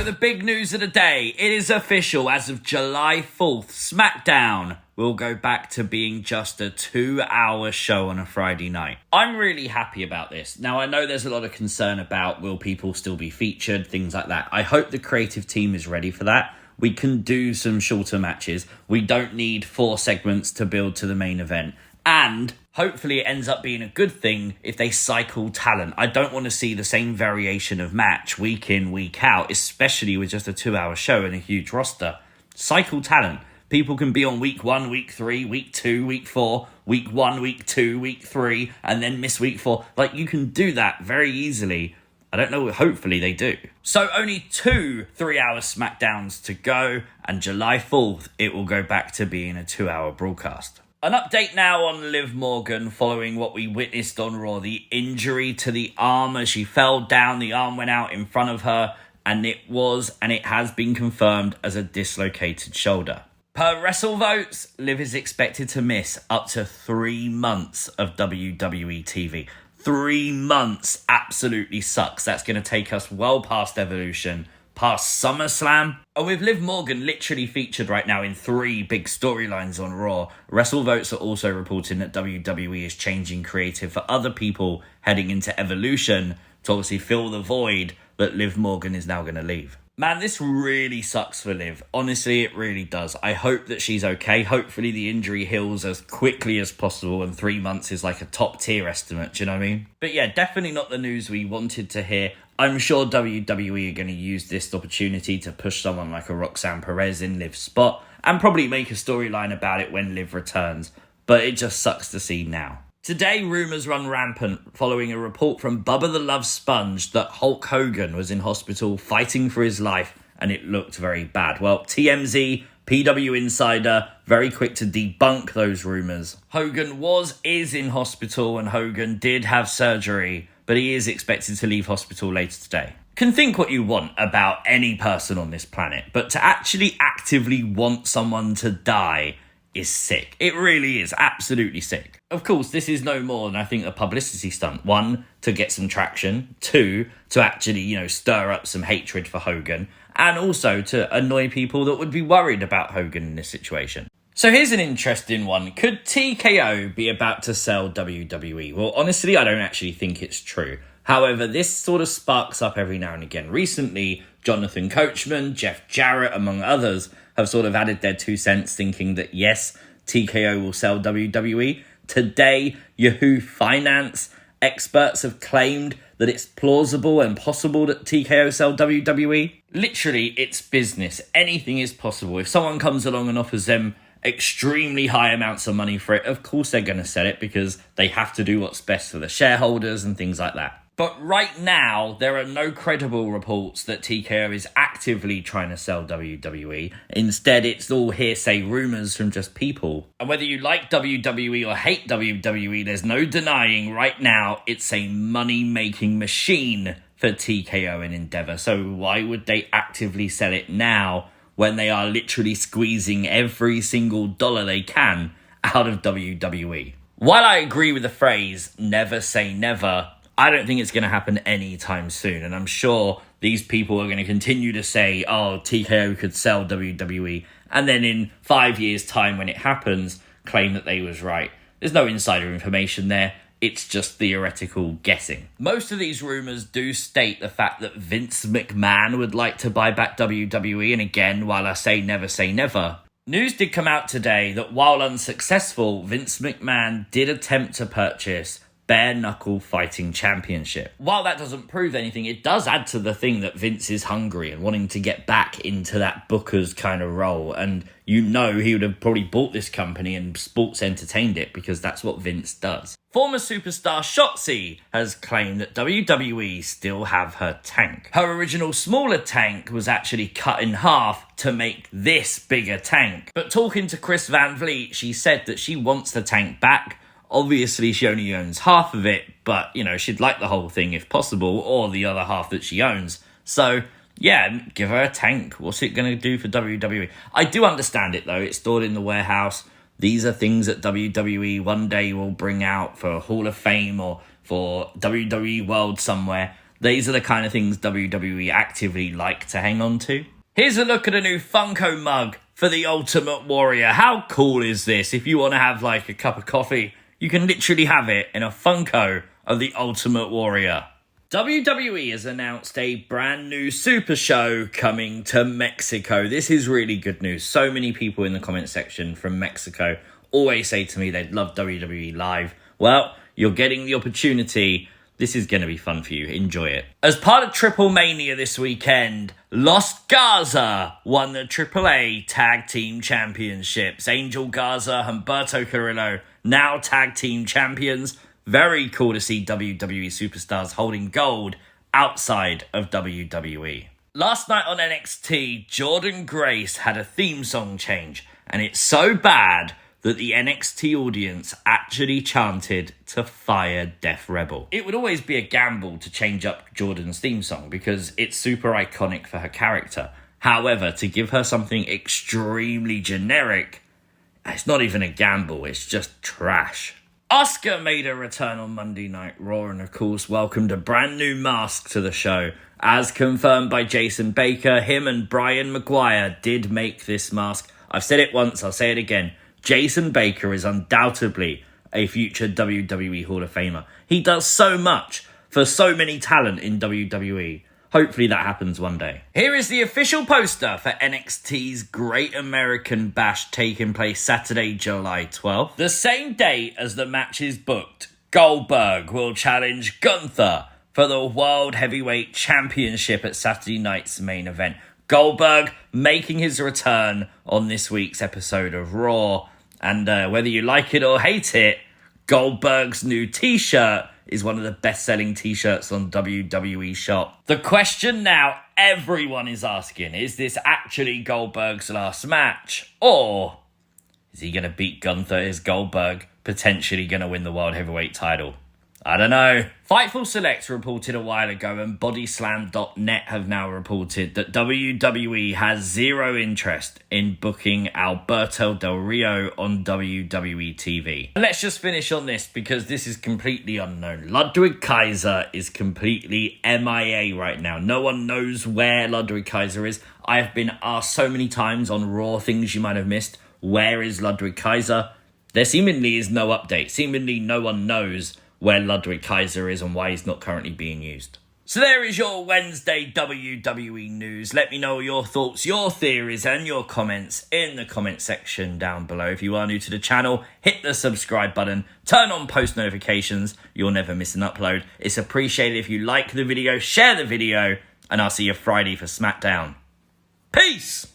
So the big news of the day, it is official as of July 4th, Smackdown will go back to being just a 2-hour show on a Friday night. I'm really happy about this. Now, I know there's a lot of concern about will people still be featured, things like that. I hope the creative team is ready for that. We can do some shorter matches. We don't need 4 segments to build to the main event. And hopefully it ends up being a good thing if they cycle talent. I don't want to see the same variation of match week in, week out, especially with just a 2-hour show and a huge roster. Cycle talent. People can be on week 1, week 3, week 2, week 4, week 1, week 2, week 3, and then miss week 4. Like, you can do that very easily. I don't know, hopefully they do. So only 2 3-hour Smackdowns to go, and July 4th, it will go back to being a 2-hour broadcast. An update now on Liv Morgan following what we witnessed on Raw. The injury to the arm as she fell down, the arm went out in front of her, and it has been confirmed as a dislocated shoulder. Per WrestleVotes, Liv is expected to miss up to 3 months of WWE TV. 3 months absolutely sucks. That's going to take us well past Evolution, past SummerSlam. And with Liv Morgan literally featured right now in 3 big storylines on Raw, WrestleVotes are also reporting that WWE is changing creative for other people heading into Evolution to obviously fill the void that Liv Morgan is now going to leave. Man, this really sucks for Liv. Honestly, it really does. I hope that she's okay. Hopefully the injury heals as quickly as possible, and 3 months is like a top tier estimate, do you know what I mean? But yeah, definitely not the news we wanted to hear. I'm sure WWE are going to use this opportunity to push someone like a Roxanne Perez in Liv's spot, and probably make a storyline about it when Liv returns. But it just sucks to see now. Today, rumours run rampant following a report from Bubba the Love Sponge that Hulk Hogan was in hospital fighting for his life, and it looked very bad. Well, TMZ, PWInsider, very quick to debunk those rumours. Hogan is in hospital, and Hogan did have surgery, but he is expected to leave hospital later today. Can think what you want about any person on this planet, but to actually actively want someone to die is sick. It really is absolutely sick. Of course, this is no more than, I think, a publicity stunt. 1, to get some traction. 2, to actually, stir up some hatred for Hogan. And also to annoy people that would be worried about Hogan in this situation. So here's an interesting one. Could TKO be about to sell WWE? Well, honestly, I don't actually think it's true. However, this sort of sparks up every now and again. Recently, Jonathan Coachman, Jeff Jarrett, among others, have sort of added their 2 cents thinking that, yes, TKO will sell WWE. Today, Yahoo Finance experts have claimed that it's plausible and possible that TKO sell WWE. Literally, it's business. Anything is possible. If someone comes along and offers them extremely high amounts of money for it, of course they're going to sell it because they have to do what's best for the shareholders and things like that. But right now, there are no credible reports that TKO is actively trying to sell WWE. Instead, it's all hearsay rumours from just people. And whether you like WWE or hate WWE, there's no denying right now it's a money-making machine for TKO and Endeavour. So why would they actively sell it now when they are literally squeezing every single dollar they can out of WWE? While I agree with the phrase, never say never, I don't think it's going to happen anytime soon. And I'm sure these people are going to continue to say, oh, TKO could sell WWE. And then in 5 years' time when it happens, claim that they was right. There's no insider information there. It's just theoretical guessing. Most of these rumours do state the fact that Vince McMahon would like to buy back WWE. And again, while I say never, news did come out today that while unsuccessful, Vince McMahon did attempt to purchase Bare Knuckle Fighting Championship. While that doesn't prove anything, it does add to the thing that Vince is hungry and wanting to get back into that Booker's kind of role. And he would have probably bought this company and sports entertained it because that's what Vince does. Former superstar Shotzi has claimed that WWE still have her tank. Her original smaller tank was actually cut in half to make this bigger tank. But talking to Chris Van Vliet, she said that she wants the tank back. Obviously, she only owns half of it, but, she'd like the whole thing if possible, or the other half that she owns. So, yeah, give her a tank. What's it going to do for WWE? I do understand it, though. It's stored in the warehouse. These are things that WWE one day will bring out for Hall of Fame or for WWE World somewhere. These are the kind of things WWE actively like to hang on to. Here's a look at a new Funko mug for the Ultimate Warrior. How cool is this? If you want to have like a cup of coffee, you can literally have it in a Funko of the Ultimate Warrior. WWE has announced a brand new Super Show coming to Mexico. This is really good news. So many people in the comment section from Mexico always say to me they'd love WWE live. Well, you're getting the opportunity. This is going to be fun for you. Enjoy it. As part of Triple Mania this weekend, Los Garza won the AAA Tag Team Championships. Angel Garza, Humberto Carrillo, now Tag Team Champions. Very cool to see WWE superstars holding gold outside of WWE. Last night on NXT, Jordynne Grace had a theme song change, and it's so bad that the NXT audience actually chanted to fire Def Rebel. It would always be a gamble to change up Jordynne's theme song because it's super iconic for her character. However, to give her something extremely generic, it's not even a gamble, it's just trash. Asuka made a return on Monday Night Raw and of course welcomed a brand new mask to the show. As confirmed by Jason Baker, him and Brian Maguire did make this mask. I've said it once, I'll say it again. Jason Baker is undoubtedly a future WWE Hall of Famer. He does so much for so many talent in WWE. Hopefully that happens one day. Here is the official poster for NXT's Great American Bash taking place Saturday, July 12th. The same day as the match is booked, Goldberg will challenge Gunther for the World Heavyweight Championship at Saturday night's main event. Goldberg making his return on this week's episode of Raw. And whether you like it or hate it, Goldberg's new t-shirt is one of the best-selling t-shirts on WWE Shop. The question now everyone is asking, is this actually Goldberg's last match? Or is he going to beat Gunther? Is Goldberg potentially going to win the World Heavyweight title? I don't know. Fightful Select reported a while ago and Bodyslam.net have now reported that WWE has zero interest in booking Alberto Del Rio on WWE TV. Let's just finish on this because this is completely unknown. Ludwig Kaiser is completely MIA right now. No one knows where Ludwig Kaiser is. I have been asked so many times on Raw things you might have missed. Where is Ludwig Kaiser? There seemingly is no update. Seemingly no one knows where Ludwig Kaiser is and why he's not currently being used. So there is your Wednesday WWE news. Let me know your thoughts, your theories and your comments in the comment section down below. If you are new to the channel, hit the subscribe button, turn on post notifications, you'll never miss an upload. It's appreciated if you like the video, share the video, and I'll see you Friday for Smackdown. Peace!